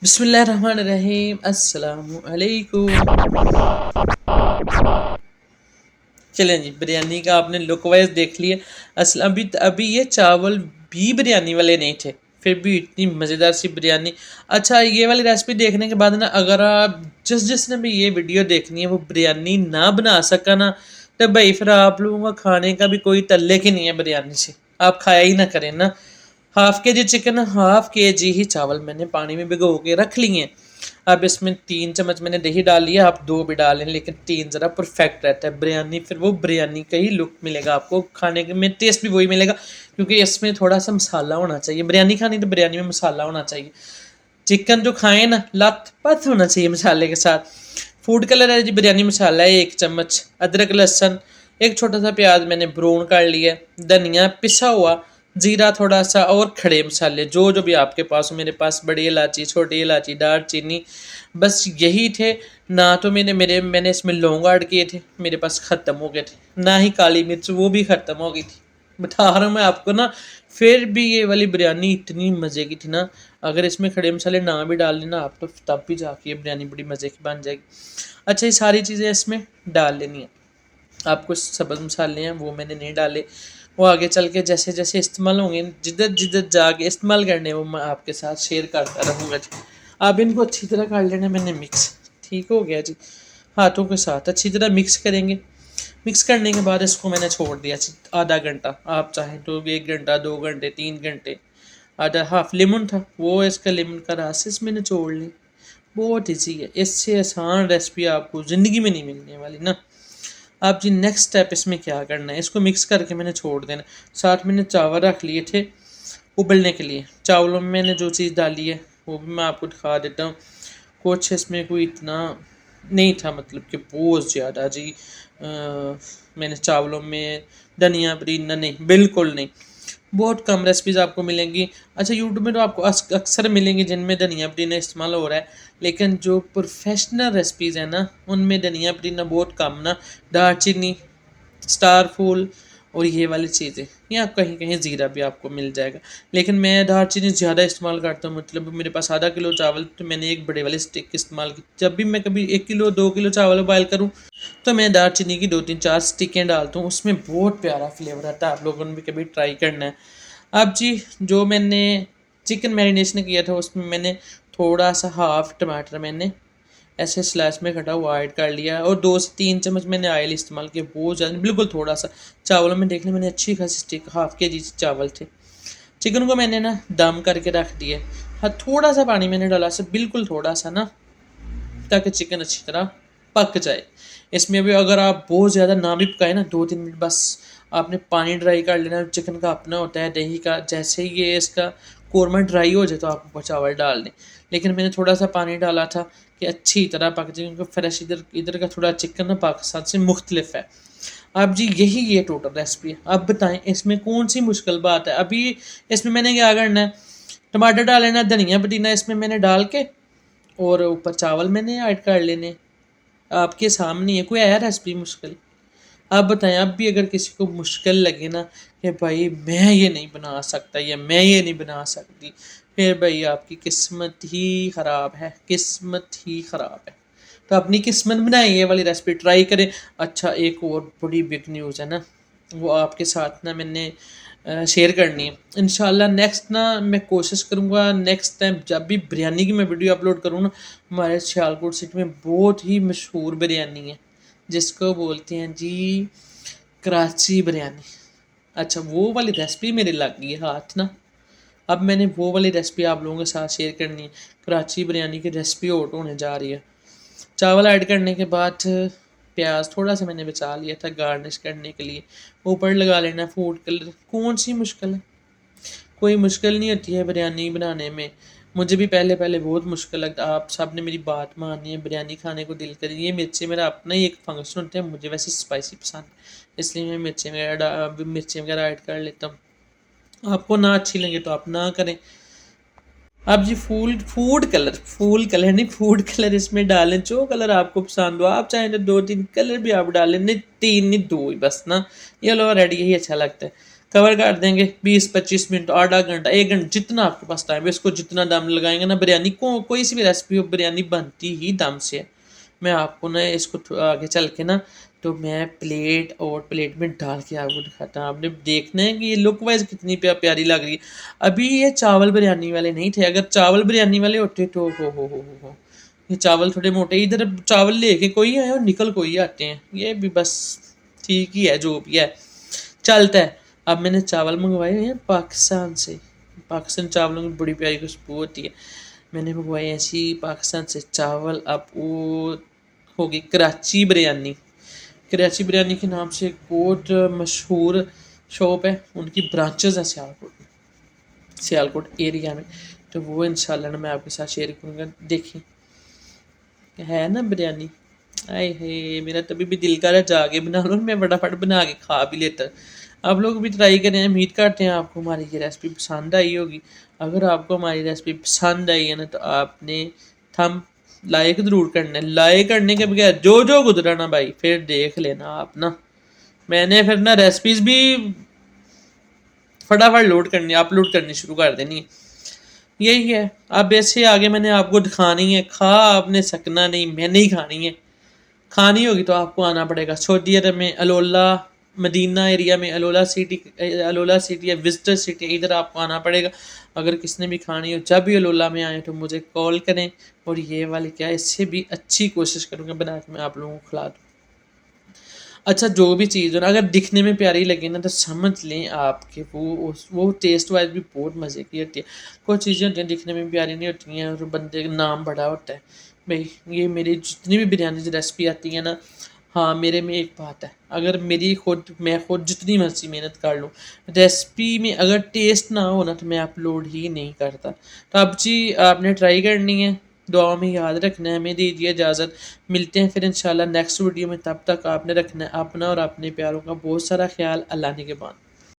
बिस्मिल्लाहिर्रहमानिर्रहीम अस्सलामु अलैकुम। चलें जी, बिरयानी का आपने लुक वाइज देख लिया। असल अभी अभी ये चावल भी बिरयानी वाले नहीं थे, फिर भी इतनी मज़ेदार सी बिरयानी। अच्छा, ये वाली रेसिपी देखने के बाद ना, अगर आप जिसने भी ये वीडियो देखनी है वो बिरयानी ना बना सका ना, तो भाई फिर आप लोगों का खाने का भी कोई तल्ले की नहीं है बिरयानी से, आप खाया ही ना करें ना। हाफ़ के जी चिकन, हाफ़ के जी ही चावल मैंने पानी में भिगो के रख लिए हैं। अब इसमें 3 चम्मच मैंने दही डाल लिया, आप 2 भी डालें, लेकिन 3 ज़रा परफेक्ट रहता है बिरयानी, फिर वो बिरयानी का ही लुक मिलेगा आपको, खाने के में टेस्ट भी वही मिलेगा, क्योंकि इसमें थोड़ा सा मसाला होना चाहिए। बिरयानी खानी तो बिरयानी में मसाला होना चाहिए। चिकन जो खाएं ना, लथपथ होना चाहिए मसाले के साथ। फूड कलर है जी, बिरयानी मसाला है 1 चम्मच, अदरक लहसुन, एक छोटा सा प्याज मैंने ब्राउन कर लिया, धनिया पिसा हुआ, जीरा थोड़ा सा, और खड़े मसाले जो जो भी आपके पास हो। मेरे पास बड़ी इलायची, छोटी इलायची, दालचीनी, बस यही थे। ना तो मैंने इसमें लौंग ऐड किए थे, मेरे पास ख़त्म हो गए थे, ना ही काली मिर्च, वो भी ख़त्म हो गई थी। बता रहा हूँ मैं आपको ना, फिर भी ये वाली बिरयानी इतनी मज़े की थी ना, अगर इसमें खड़े मसाले ना भी डाल लेना आप, तो तब भी जाके ये बिरयानी बड़ी मज़े की बन जाएगी। अच्छा, ये सारी चीज़ें इसमें डाल लेनी है आपको। सब्ज़ मसाले हैं वो मैंने नहीं डाले, वो आगे चल के जैसे जैसे इस्तेमाल होंगे, जिधर जिधर जाके इस्तेमाल करने, वो मैं आपके साथ शेयर करता रहूँगा जी। अब इनको अच्छी तरह कर लेना मैंने मिक्स, ठीक हो गया जी। हाथों के साथ अच्छी तरह मिक्स करेंगे। मिक्स करने के बाद इसको मैंने छोड़ दिया आधा घंटा, आप चाहें तो 1 घंटा, 2 घंटे, 3 घंटे। आधा हाफ लेमन था वो, इसका लेमन का रस इसमें निचोड़ लें। बहुत ईजी है, इससे आसान रेसिपी आपको ज़िंदगी में नहीं मिलने वाली ना। अब जी नेक्स्ट स्टेप इसमें क्या करना है, इसको मिक्स करके मैंने छोड़ देना। साथ मैंने चावल रख लिए थे उबलने के लिए। चावलों में मैंने जो चीज़ डाली है वो भी मैं आपको दिखा देता हूँ। कुछ इसमें कोई इतना नहीं था, मतलब कि बहुत ज़्यादा जी। मैंने चावलों में धनिया पुदीना नहीं, बिल्कुल नहीं। बहुत कम रेसिपीज़ आपको मिलेंगी। अच्छा, यूट्यूब में तो आपको अक्सर मिलेंगी जिनमें धनिया पुदीना इस्तेमाल हो रहा है, लेकिन जो प्रोफेशनल रेसिपीज़ हैं ना, उनमें धनिया पुदीना बहुत कम ना। दालचीनी, स्टार फूल और ये वाली चीज़ें, या कहीं कहीं ज़ीरा भी आपको मिल जाएगा, लेकिन मैं दालचीनी ज़्यादा इस्तेमाल करता हूँ। मतलब मेरे पास आधा किलो चावल, तो मैंने एक बड़े वाली स्टिक इस्तेमाल की। जब भी मैं कभी 1 किलो 2 किलो चावल बॉयल करूँ, तो मैं दालचीनी की 2 3 4 स्टिकें डालता हूँ, उसमें बहुत प्यारा फ्लेवर आता है। आप लोगों ने भी कभी ट्राई करना है। अब जी, जो मैंने चिकन मैरिनेशन किया था, उसमें मैंने थोड़ा सा हाफ टमाटर मैंने ऐसे स्लैश में कटा हुआ ऐड कर लिया, और 2 से 3 चम्मच मैंने ऑयल इस्तेमाल किया, बहुत ज़्यादा बिल्कुल थोड़ा सा। चावलों में देख लें, मैंने अच्छी खासी स्टिक, हाफ के जी चावल थे। चिकन को मैंने ना दम करके रख दिया। हाँ, थोड़ा सा पानी मैंने डाला, से बिल्कुल थोड़ा सा ना, ताकि चिकन अच्छी तरह पक जाए। इसमें भी अगर आप बहुत ज़्यादा ना भी पकाए ना, 2 3 मिनट बस आपने पानी ड्राई कर लेना। चिकन का अपना होता है दही का, जैसे ही ये इसका कोरमा ड्राई हो जाए तो आप ऊपर चावल डाल दें। लेकिन मैंने थोड़ा सा पानी डाला था कि अच्छी तरह पक जाए, क्योंकि फ्रेश इधर इधर का थोड़ा चिकन ना पाकिस्तान से मुख्तलिफ है। अब जी यही ये टोटल रेसिपी है। अब बताएं इसमें कौन सी मुश्किल बात है। अभी इसमें मैंने क्या करना है, टमाटर डाल लेना, धनिया पुदीना इसमें मैंने डाल के, और ऊपर चावल मैंने ऐड कर लेने। आपके सामने है, कोई है रेसिपी मुश्किल? आप बताएं। अब भी अगर किसी को मुश्किल लगे ना कि भाई मैं ये नहीं बना सकता या मैं ये नहीं बना सकती, फिर भाई आपकी किस्मत ही ख़राब है, किस्मत ही ख़राब है। तो अपनी किस्मत बनाएं, ये वाली रेसिपी ट्राई करें। अच्छा, एक और बड़ी बिग न्यूज़ है ना, वो आपके साथ ना मैंने शेयर करनी है। इंशाल्लाह नेक्स्ट ना मैं कोशिश करूँगा, नेक्स्ट टाइम जब भी बिरयानी की मैं वीडियो अपलोड करूँ ना, हमारे सियालकोट सिटी में बहुत ही मशहूर बिरयानी है, जिसको बोलते हैं जी कराची बिरयानी। अच्छा, वो वाली रेसिपी मेरे लग गई है हाथ ना। अब मैंने वो वाली रेसिपी आप लोगों के साथ शेयर करनी है। कराची बिरयानी की रेसिपी आउट होने जा रही है। चावल ऐड करने के बाद प्याज थोड़ा सा मैंने बचा लिया था गार्निश करने के लिए, ऊपर लगा लेना फूड कलर। कौन सी मुश्किल है, कोई मुश्किल नहीं होती है बिरयानी बनाने में। मुझे भी पहले पहले बहुत मुश्किल लगता, आप सब ने मेरी बात मानी है, बिरयानी खाने को दिल करी। ये मिर्ची मेरा अपना ही एक फंक्शन होता है, मुझे वैसे स्पाइसी पसंद है, इसलिए मैं मिर्ची वगैरह ऐड कर लेता हूँ। आपको ना अच्छी लगे तो आप ना करें। अब जी फूड कलर नहीं, फूड कलर इसमें डालें जो कलर आपको पसंद हो। आप चाहें तो 2 3 कलर भी आप डालें, नहीं 3 नहीं 2 ही बस ना। येलो और रेड यही अच्छा लगता है। कवर कर देंगे 20-25 मिनट, आधा घंटा, 1 घंटा, जितना आपके पास टाइम है इसको जितना दम लगाएंगे ना, बिरयानी को कोई सी भी रेसिपी हो बिरयानी बनती ही दम से है। मैं आपको ना इसको आगे चल के ना तो मैं प्लेट और प्लेट में डाल के आपको दिखाता हूँ। आपने देखना है कि ये लुक वाइज कितनी प्यारी लग रही है। अभी ये चावल बिरयानी वाले नहीं थे, अगर चावल बिरयानी वाले होते तो हो ये चावल थोड़े मोटे, इधर चावल लेके कोई आए और निकल कोई आते हैं, ये भी बस ठीक ही है जो भी है चलता है। अब मैंने चावल मंगवाए हैं पाकिस्तान से, पाकिस्तान चावलों की बड़ी प्यारी खुशबू होती है। मैंने मंगवाए ऐसी पाकिस्तान से चावल। अब वो होगी कराची बिरयानी। कराची बिरयानी के नाम से एक बहुत मशहूर शॉप है, उनकी ब्रांचेस हैं सियालकोट एरिया में, तो वो इंशाल्लाह ना मैं आपके साथ शेयर करूँगा। देखिए है ना बिरयानी, आए है मेरा तभी भी दिल कर रहा जाके बना लो, मैं फटाफट बना के खा भी लेता। आप लोग भी ट्राई करें, उम्मीद करते हैं आपको हमारी ये रेसिपी पसंद आई होगी। अगर आपको हमारी रेसिपी पसंद आई है ना तो आपने थम लाइक ज़रूर करना है, लाइक करने के बगैर जो जो गुजरा ना भाई फिर देख लेना आप ना, मैंने फिर ना रेसिपीज़ भी फटाफट लोड करनी अपलोड करनी शुरू कर देनी। यही है, अब ऐसे आगे मैंने आपको दिखानी है, खा आपने सकना नहीं, मैंने ही खानी है। खानी होगी तो आपको आना पड़ेगा सऊदी अरब में अलोला मदीना एरिया में, अलोला सिटी है विजिटर सिटी, इधर आपको आना पड़ेगा। अगर किसने भी खानी हो जब भी अलोला में आए तो मुझे कॉल करें, और ये वाली क्या है इससे भी अच्छी कोशिश करूँगा बना के मैं आप लोगों को खिला दूँ। अच्छा जो भी चीज़ हो ना अगर दिखने में प्यारी लगे ना तो समझ लें आपके वो टेस्ट वाइज भी बहुत मज़े की होती है। कुछ चीज़ें होती हैं दिखने में भी प्यारी नहीं होती हैं और बंदे का नाम बड़ा होता है। भाई ये मेरी जितनी भी बिरयानी की रेसिपी आती है ना, हाँ मेरे में एक बात है, अगर मैं खुद जितनी मर्ज़ी मेहनत कर लूँ, रेसिपी में अगर टेस्ट ना हो ना तो मैं अपलोड ही नहीं करता। तो अब जी आपने ट्राई करनी है, दुआओं में याद रखना है। हमें दीजिए इजाज़त, मिलते हैं फिर इंशाल्लाह नेक्स्ट वीडियो में। तब तक आपने रखना है अपना और अपने प्यारों का बहुत सारा ख्याल। अल्लाह ने के बाद।